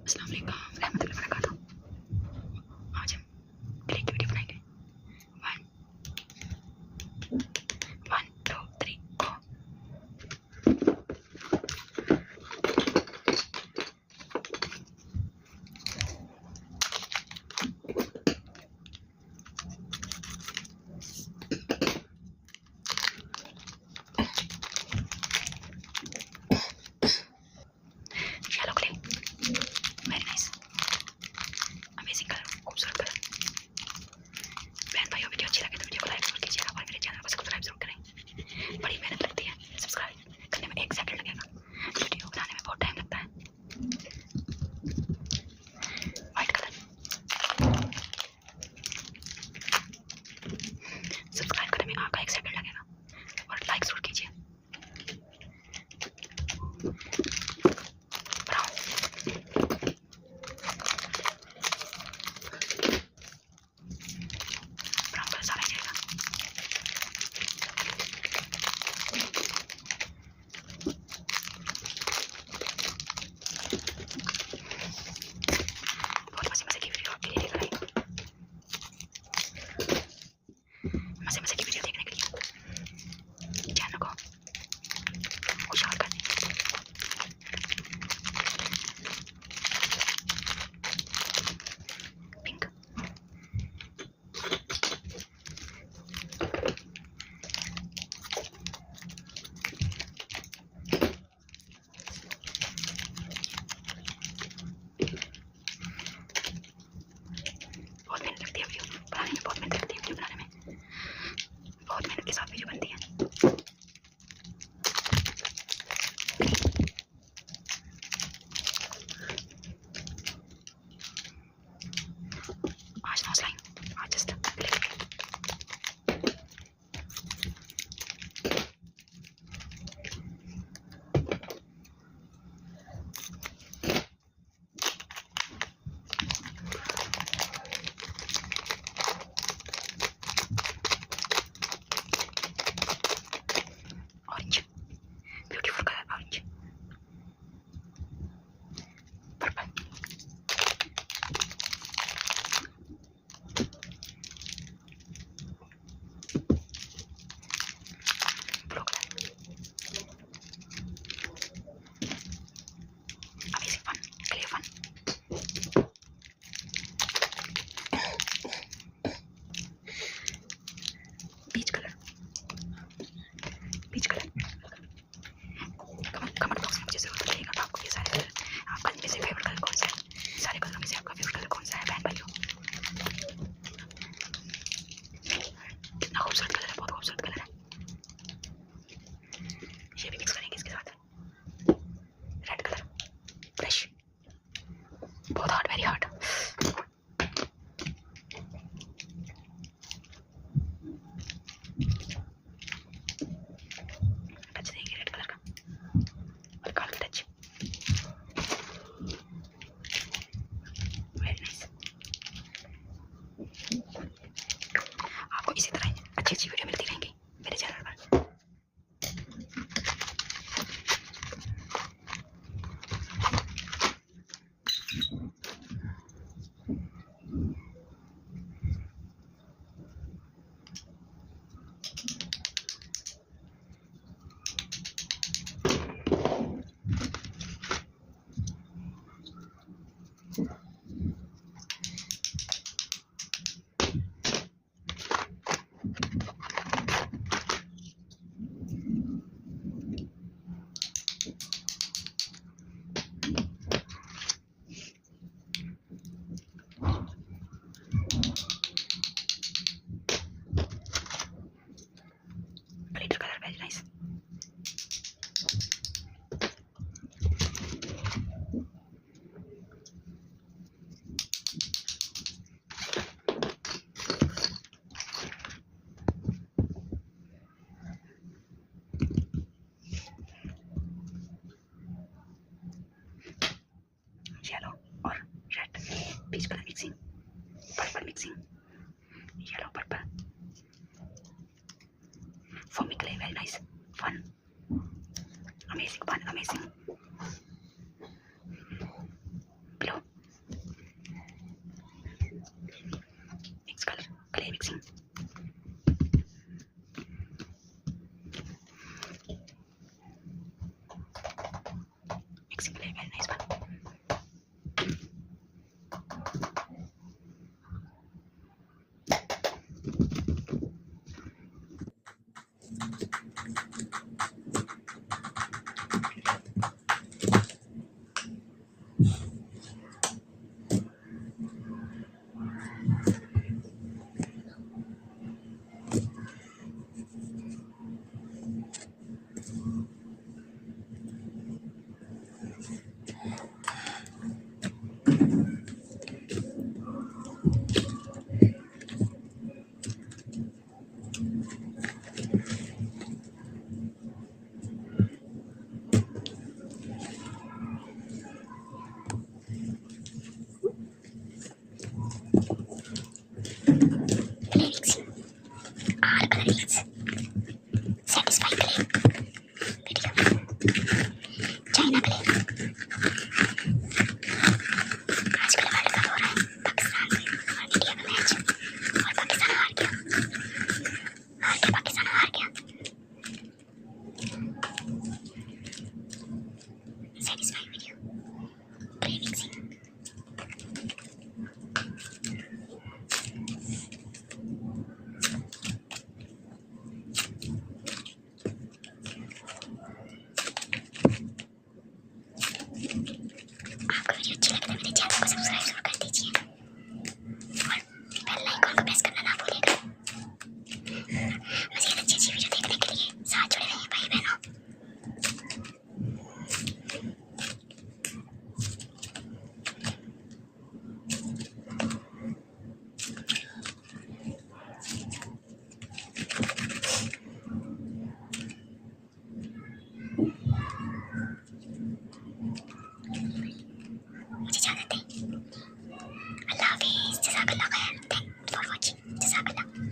अस्सलाम वालेकुम रहमतुल्लाहि व बरकातहू। आज हम क्ले की वीडियो बनाएंगे। 1 2 3 go. Yellow clay, very nice, amazing colour, खूबसूरत कलर। बहन भाइयों, वीडियो अच्छी लगे तो वीडियो को लाइक जरूर कीजिएगा और मेरे चैनल को सब्सक्राइब जरूर करें। बड़ी मेहनत लगती है, सब्सक्राइब करने में 1 सेकंड लगेगा, वीडियो बनाने में बहुत टाइम लगता है। वाइट कलर, सब्सक्राइब करने में आपका 1 सेकंड लगेगा और लाइक जरूर कीजिए। ब्राउन, ब्राउन कलर सारा जाएगा। बहुत मजे की वीडियो आपके लिए लेकर आई। मजे की वीडियो देखने के लिए चैनल को खुशहाल कर दें। पिंक, बहुत मेहनत लगती है वीडियो बनाने में, बहुत मेहनत लगती है वीडियो बनाने में, बहुत मेहनत के साथ वीडियो बनती है। आज नॉस लाइन, आज just orange, beautiful colour orange, purple, blue colour, amazing fun, clay fun, peach colour, peach colour. Comment box में मुझे जरूर बताइएगा आपको ये सारे कलर, आपका इनमें से फेवरेट कलर कौन सा है? सारे कलरों में से आपका फेवरेट कलर कौन सा है बहन भाइयों? कितना खूबसूरत कलर है, बहुत खूबसूरत कलर है। ये भी मिक्स करेंगे इसके साथ। रेड कलर, फ्रेश, बहुत हार्ड, वेरी हार्ड। टच देंगे रेड कलर का और काल का टच, वेरी नाइस। आपको इसी तरह अच्छी वीडियो मिलती रहेंगी मेरे चैनल पर। Glitter colour, very nice. Yellow और red, peach colour mixing, purple mixing, yellow purple, for me clay, very nice, fun, amazing fun, amazing. Blue, mixing mixing very nice one. मुझे इजाजत दें. अल्लाह हाफिज़. जज़ाकल्लाह खैर.